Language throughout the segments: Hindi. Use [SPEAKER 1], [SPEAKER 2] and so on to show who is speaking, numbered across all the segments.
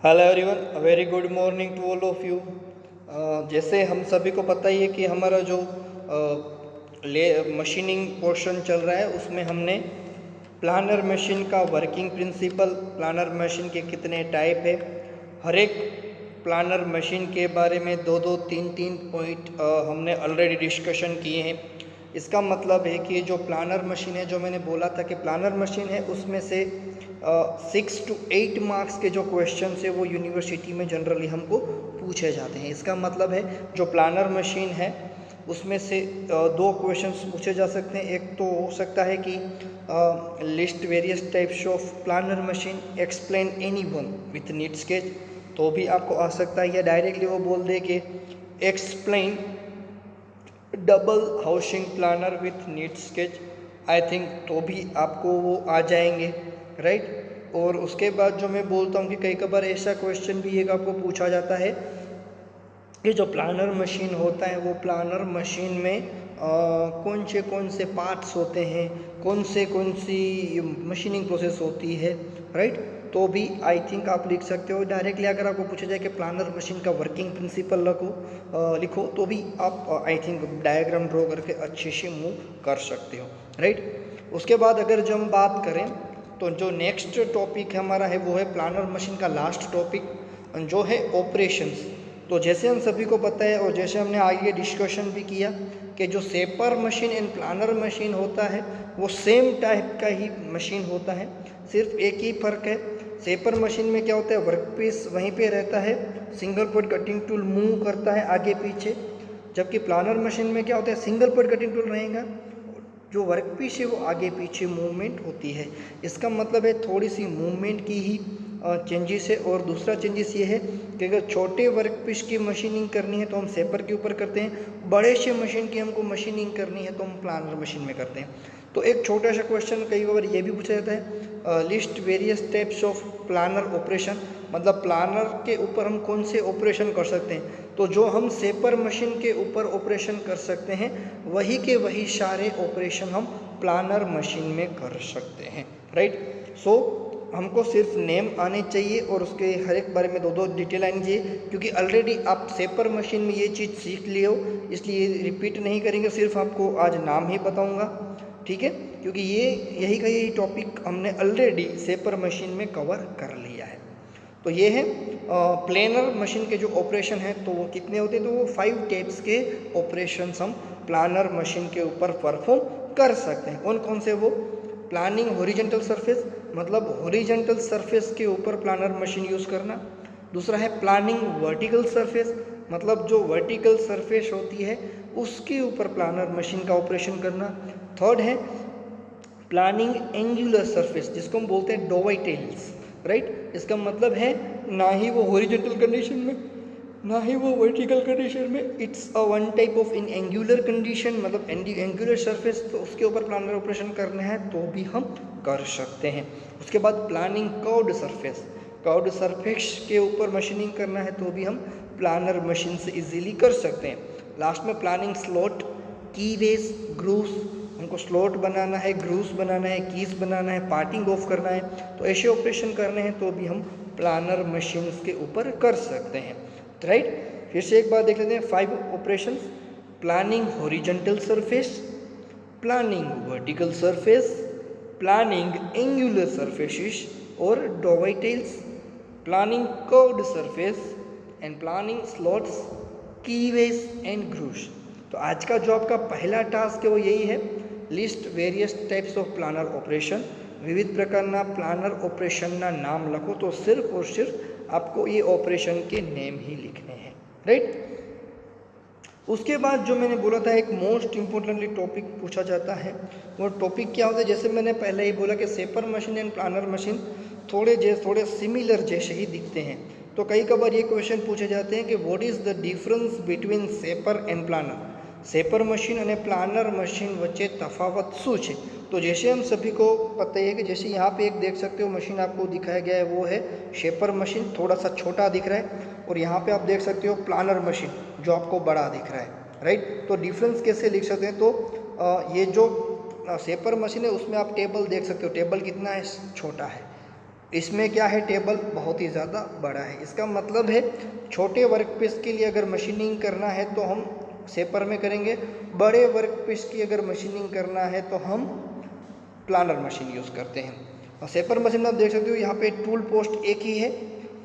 [SPEAKER 1] Hello everyone, very good morning to all of you. जैसे हम सभी को पता ही है कि हमारा जो मशीनिंग पोर्शन चल रहा है उसमें हमने प्लानर मशीन का वर्किंग प्रिंसिपल, प्लानर मशीन के कितने टाइप है, हर एक प्लानर मशीन के बारे में दो दो तीन तीन पॉइंट हमने ऑलरेडी डिस्कशन किए हैं। इसका मतलब है कि जो प्लानर मशीन है, जो मैंने बोला था कि प्लानर मशीन है, उसमें से 6 to 8 मार्क्स के जो क्वेश्चन है वो यूनिवर्सिटी में जनरली हमको पूछे जाते हैं। इसका मतलब है जो प्लानर मशीन है उसमें से दो क्वेश्चंस पूछे जा सकते हैं। एक तो हो सकता है कि list various types of planer machine, explain any one with neat sketch, तो भी आपको आ सकता है। या डायरेक्टली वो बोल दे कि explain double housing planer with neat sketch, I think तो भी आपको वो आ जाएंगे, राइट। और उसके बाद जो मैं बोलता हूँ कि कई कबार ऐसा क्वेश्चन भी एक आपको पूछा जाता है कि जो प्लानर मशीन होता है वो प्लानर मशीन में कौन से पार्ट्स होते हैं, कौन सी मशीनिंग प्रोसेस होती है, राइट। तो भी आई थिंक आप लिख सकते हो। डायरेक्टली अगर आपको पूछा जाए कि प्लानर मशीन का वर्किंग प्रिंसिपल लिखो तो भी आप आई थिंक डायग्राम ड्रॉ करके अच्छे से मूव कर सकते हो, राइट। उसके बाद अगर जो हम बात करें तो जो नेक्स्ट टॉपिक हमारा है वो है प्लानर मशीन का लास्ट टॉपिक जो है ऑपरेशंस। तो जैसे हम सभी को पता है और जैसे हमने आगे डिस्कशन भी किया कि जो shaper machine and planer machine होता है वो सेम टाइप का ही मशीन होता है, सिर्फ एक ही फ़र्क है। सेपर मशीन में क्या होता है, वर्कपीस वहीं पे रहता है, single point cutting tool move करता है आगे पीछे, जबकि प्लानर मशीन में क्या होता है, सिंगल पॉइंट कटिंग टूल रहेगा, जो वर्कपीस है वो आगे पीछे मूवमेंट होती है। इसका मतलब है थोड़ी सी मूवमेंट की ही चेंजेस है। और दूसरा चेंजेस ये है कि अगर छोटे वर्कपीस की मशीनिंग करनी है तो हम सेपर के ऊपर करते हैं, बड़े से मशीन की हमको मशीनिंग करनी है तो हम प्लानर मशीन में करते हैं। तो एक छोटा सा क्वेश्चन कई बार ये भी पूछा जाता है, list various types of planer operation, मतलब प्लानर के ऊपर हम कौन से ऑपरेशन कर सकते हैं। तो जो हम सेपर मशीन के ऊपर ऑपरेशन कर सकते हैं वही के वही सारे ऑपरेशन हम प्लानर मशीन में कर सकते हैं, राइट। सो हमको सिर्फ नेम आने चाहिए और उसके हर एक बारे में दो दो डिटेल आनी चाहिए, क्योंकि ऑलरेडी आप सेपर मशीन में ये चीज़ सीख लिए हो, इसलिए रिपीट नहीं करेंगे, सिर्फ आपको आज नाम ही बताऊंगा, ठीक है। क्योंकि यही टॉपिक हमने ऑलरेडी सेपर मशीन में कवर कर लिया है। तो ये है प्लानर मशीन के जो ऑपरेशन है तो वो कितने होते हैं, तो वो 5 टाइप्स के ऑपरेशंस हम प्लानर मशीन के ऊपर परफॉर्म कर सकते हैं। कौन कौन से वो, प्लानिंग हॉरिजॉन्टल सरफेस, मतलब हॉरिजॉन्टल सरफेस के ऊपर प्लानर मशीन यूज़ करना। दूसरा है प्लानिंग वर्टिकल सरफेस, मतलब जो वर्टिकल सरफेस होती है उसके ऊपर प्लानर मशीन का ऑपरेशन करना। थर्ड है प्लानिंग एंगुलर सरफेस, जिसको हम बोलते हैं डोवाइटेल्स, राइट। इसका मतलब है ना ही वो हॉरिजॉन्टल कंडीशन में ना ही वो वर्टिकल कंडीशन में, it's a one type of in angular condition, मतलब एंगुलर सरफेस, तो उसके ऊपर प्लानर ऑपरेशन करना है तो भी हम कर सकते हैं। उसके बाद planning curved surface, curved surface के ऊपर मशीनिंग करना है तो भी हम प्लानर मशीन से इजीली कर सकते हैं। लास्ट में प्लानिंग स्लॉट, की रेस, ग्रूव्स, हमको स्लॉट बनाना है, ग्रूव्स बनाना है, कीज बनाना है, पार्टिंग ऑफ करना है, तो ऐसे ऑपरेशन करने हैं तो भी हम प्लानर मशीन के ऊपर कर सकते हैं, राइट। फिर से एक बार देख लेते हैं 5 operations, planning horizontal surface, planning vertical surface, planning angular surfaces और dovetails, planning curved surface and planning slots, keyways and grooves. तो आज का जो आपका पहला टास्क है वो यही है, list various types of planer operation, विविध प्रकारना प्लानर ऑपरेशनना नाम लखो, तो सिर्फ और सिर्फ आपको ये ऑपरेशन के नेम ही लिखने हैं, राइट। उसके बाद जो मैंने बोला था एक मोस्ट इम्पोर्टेंटली टॉपिक पूछा जाता है, वो टॉपिक क्या होता है, जैसे मैंने पहले ही बोला कि shaper machine and planer machine थोड़े सिमिलर जैसे ही दिखते हैं। तो कई कबार ये क्वेश्चन पूछे जाते हैं कि what is the difference between shaper and planer, shaper machine અને પ્લાનર મશીન વચ્ચે તફાવત શું છે। तो जैसे हम सभी को पता ही है कि जैसे यहाँ पे एक देख सकते हो मशीन आपको दिखाया गया है वो है शेपर मशीन, थोड़ा सा छोटा दिख रहा है, और यहाँ पे आप देख सकते हो प्लानर मशीन जो आपको बड़ा दिख रहा है, राइट। तो डिफरेंस कैसे लिख सकते हैं, तो ये जो सेपर मशीन है उसमें आप टेबल देख सकते हो, टेबल कितना है, छोटा है, इसमें क्या है, टेबल बहुत ही ज़्यादा बड़ा है। इसका मतलब है छोटे वर्कपीस के लिए अगर मशीनिंग करना है तो हम शेपर में करेंगे, बड़े वर्कपीस की अगर मशीनिंग करना है तो हम प्लानर मशीन यूज़ करते हैं। और शेपर मशीन में आप देख सकते हो यहाँ पे टूल पोस्ट एक ही है,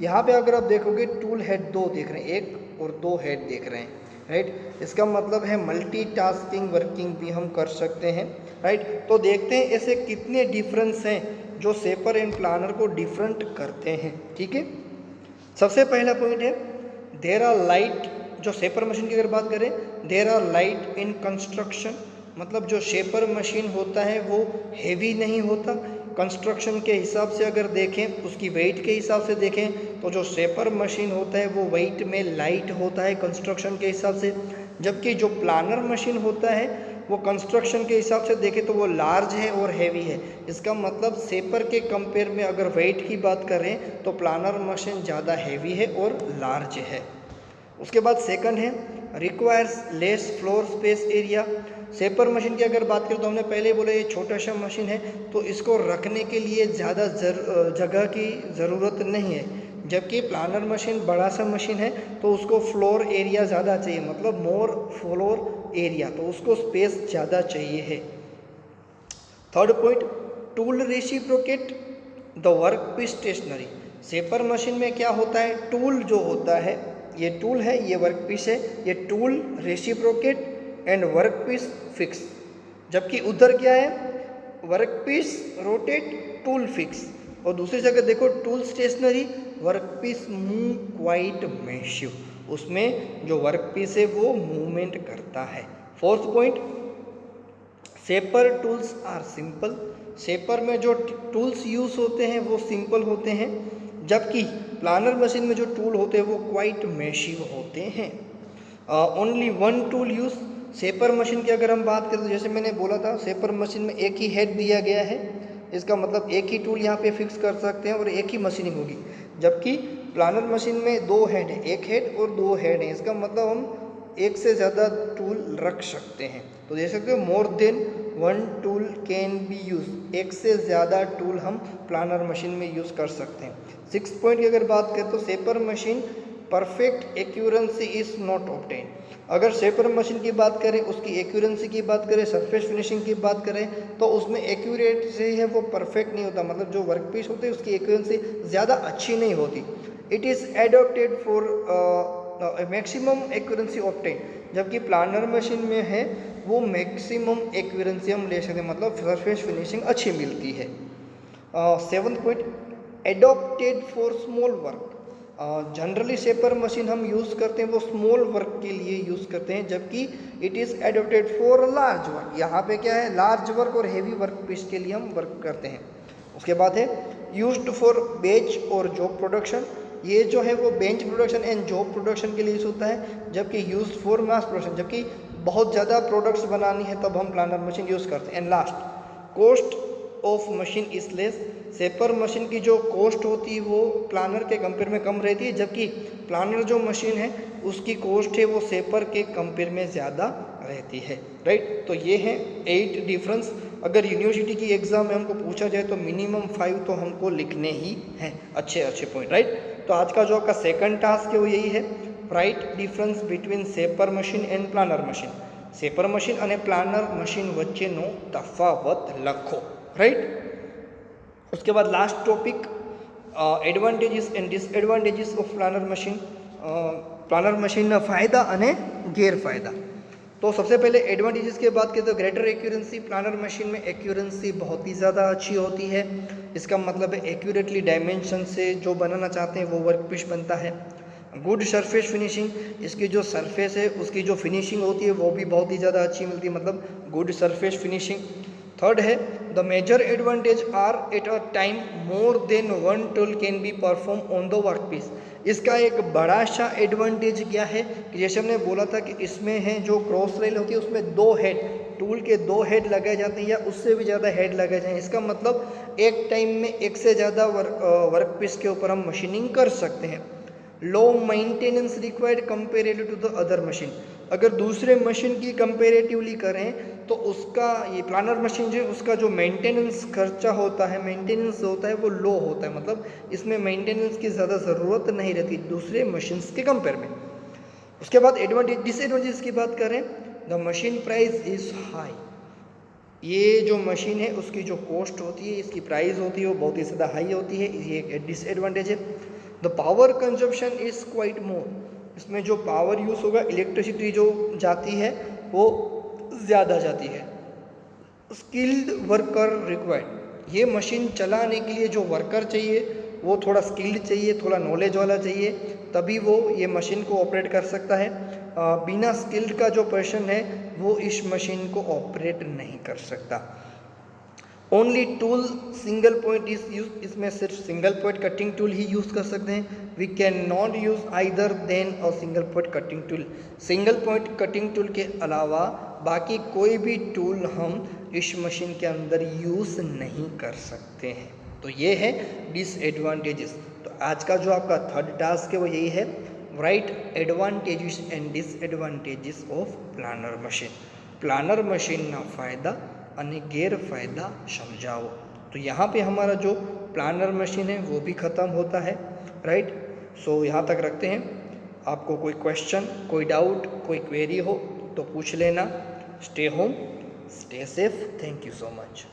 [SPEAKER 1] यहाँ पे अगर आप देखोगे टूल हेड 2 देख रहे हैं, एक और 2 हेड देख रहे हैं, राइट। इसका मतलब है मल्टीटास्किंग वर्किंग भी हम कर सकते हैं, राइट। तो देखते हैं ऐसे कितने डिफरेंस हैं जो शेपर एंड प्लानर को डिफरेंट करते हैं, ठीक है। सबसे पहला पॉइंट है देयर आर लाइट, जो शेपर मशीन की अगर बात करें, there are light in construction, मतलब जो शेपर मशीन होता है वो हेवी नहीं होता। कंस्ट्रक्शन के हिसाब से अगर देखें, उसकी वेट के हिसाब से देखें तो जो शेपर मशीन होता है वो वेट में लाइट होता है कंस्ट्रक्शन के हिसाब से, जबकि जो प्लानर मशीन होता है वो कंस्ट्रक्शन के हिसाब से देखें तो वो लार्ज है और हैवी है। इसका मतलब शेपर के कंपेयर में अगर वेट की बात करें तो प्लानर मशीन ज़्यादा हैवी है और लार्ज है। उसके बाद सेकंड है requires less floor space area. Shaper machine की अगर बात करें तो हमने पहले बोला ये छोटा सा मशीन है तो इसको रखने के लिए ज़्यादा जगह की ज़रूरत नहीं है, जबकि प्लानर मशीन बड़ा सा मशीन है तो उसको फ्लोर एरिया ज़्यादा चाहिए, मतलब मोर फ्लोर एरिया, तो उसको स्पेस ज़्यादा चाहिए है। Third point tool reciprocate the work piece stationary. Shaper machine में क्या होता है, टूल जो होता है, ये टूल है, ये वर्क पीस है, ये tool reciprocate and work piece fix, जबकि उधर क्या है, work piece rotate tool fix. और दूसरी जगह देखो tool stationary, work piece move quite massive, उसमें जो वर्क पीस है वो मूवमेंट करता है। Fourth point shaper tools are simple. Shaper में जो टूल्स यूज़ होते हैं वो सिंपल होते हैं, जबकि प्लानर मशीन में जो टूल होते हैं वो क्वाइट मैसिव होते हैं। Only one tool use. Shaper machine की अगर हम बात करें तो जैसे मैंने बोला था शेपर मशीन में एक ही हेड दिया गया है, इसका मतलब एक ही टूल यहाँ पे फिक्स कर सकते हैं और एक ही मशीनिंग होगी, जबकि प्लानर मशीन में 2 हेड है, एक हेड और 2 हेड है, इसका मतलब हम एक से ज़्यादा टूल रख सकते हैं। तो देख सकते हो मोर than 1 tool can B use, एक से ज़्यादा टूल हम प्लानर मशीन में यूज़ कर सकते हैं। 6 पॉइंट की अगर बात करें तो shaper machine perfect accuracy is not obtain. अगर शेपर मशीन की बात करें, उसकी एक्यूरेंसी की बात करें, सरफेस फिनिशिंग की बात करें तो उसमें एक्यूरेसी है वो परफेक्ट नहीं होता, मतलब जो वर्क पीस होते हैं उसकी एक्यूरेंसी ज़्यादा अच्छी नहीं होती। It is adopted for maximum accuracy obtain, जबकि प्लानर मशीन में है वो मैक्सिमम एक्यूरेंसी हम ले सकते हैं, मतलब सरफेस फिनिशिंग अच्छी मिलती है। 7th point adopted for small work. Generally shaper machine हम यूज़ करते हैं वो स्मॉल वर्क के लिए यूज़ करते हैं, जबकि it is adopted for large work. यहाँ पे क्या है, लार्ज वर्क और हेवी वर्क पीस के लिए हम वर्क करते हैं। उसके बाद है यूज्ड फॉर बेंच और जॉब प्रोडक्शन। ये जो है वो bench production and job production के लिए यूज़ होता है, जबकि यूज्ड फॉर मास प्रोडक्शन, जबकि बहुत ज़्यादा प्रोडक्ट्स बनानी है तब हम प्लानर मशीन यूज़ करते हैं। And last cost of machine is less. Shaper machine की जो कॉस्ट होती है वो प्लानर के कंपेयर में कम रहती है, जबकि प्लानर जो मशीन है उसकी कॉस्ट है वो शेपर के कंपेयर में ज़्यादा रहती है, राइट। तो ये हैं 8 डिफरेंस। अगर यूनिवर्सिटी की एग्ज़ाम में हमको पूछा जाए तो मिनिमम 5 तो हमको लिखने ही हैं, अच्छे अच्छे पॉइंट, राइट। तो आज का जो आपका सेकंड टास्क है वो यही है, right difference between shaper machine and planer machine. Shaper machine અને પ્લાનર મશીન વચ્ચેનો તફાવત લખો, રાઈટ। उसके बाद last topic advantages and disadvantages of planer machine. Planer machine फ़ायदा અને ગેરફાયદા। तो सबसे पहले एडवांटेजेस की बात करें तो ग्रेटर एक्यूरेंसी। प्लानर मशीन में एक्यूरेंसी बहुत ही ज़्यादा अच्छी होती है, इसका मतलब है एक्यूरेटली डायमेंशन से जो बनाना चाहते हैं वो वर्क पीस बनता है। गुड सरफेस फिनिशिंग, इसकी जो सरफेस है उसकी जो फिनिशिंग होती है वो भी बहुत ही ज़्यादा अच्छी मिलती है, मतलब गुड सरफेस फिनिशिंग। थर्ड है the major advantage are at a time more than 1 tool can be perform on the work piece. इसका एक बड़ा सा एडवांटेज क्या है कि जैसे हमने बोला था कि इसमें है जो क्रॉस रेल होती है उसमें 2 हेड, टूल के 2 हेड लगाए जाते हैं या उससे भी ज़्यादा हेड लगाए जाते हैं। इसका मतलब एक टाइम में एक से ज़्यादा वर्क पीस के ऊपर हम मशीनिंग कर सकते हैं। Low maintenance required comparative to the other machine. अगर दूसरे मशीन की कंपेरेटिवली करें तो उसका ये प्लानर मशीन जो है उसका जो मेंटेनेंस खर्चा होता है, मेंटेनेंस होता है वो लो होता है, मतलब इसमें मेंटेनेंस की ज़्यादा ज़रूरत नहीं रहती दूसरे मशीन्स के कंपेयर में। उसके बाद एडवांटेज डिसएडवांटेज की बात करें, the machine price is high. ये जो मशीन है उसकी जो कॉस्ट होती है, इसकी प्राइस होती है वो बहुत ही ज़्यादा हाई होती है, ये एक डिसएडवांटेज है। The power consumption is quite more. इसमें जो पावर यूज़ होगा, इलेक्ट्रिसिटी जो जाती है वो ज़्यादा जाती है। Skilled worker required. ये मशीन चलाने के लिए जो वर्कर चाहिए वो थोड़ा स्किल्ड चाहिए, थोड़ा नॉलेज वाला चाहिए, तभी वो ये मशीन को ऑपरेट कर सकता है। बिना स्किल्ड का जो पर्सन है वो इस मशीन को ऑपरेट नहीं कर सकता। Only tool single point is use. इसमें सिर्फ सिंगल पॉइंट कटिंग टूल ही यूज़ कर सकते हैं। We can not use either then और single point cutting tool. Single point cutting tool के अलावा बाकी कोई भी टूल हम इस मशीन के अंदर यूज़ नहीं कर सकते हैं। तो ये है डिसएडवांटेजेस। तो आज का जो आपका थर्ड टास्क है वो यही है, right advantages and disadvantages of planer machine. Planer मशीनના ફાયદા અને ગેરફાયદા समझाओ। तो यहाँ पे हमारा जो प्लानर मशीन है वो भी ख़त्म होता है, राइट। सो यहाँ तक रखते हैं। आपको कोई क्वेश्चन, कोई डाउट, कोई क्वेरी हो तो पूछ लेना। Stay home, stay safe. Thank you so much.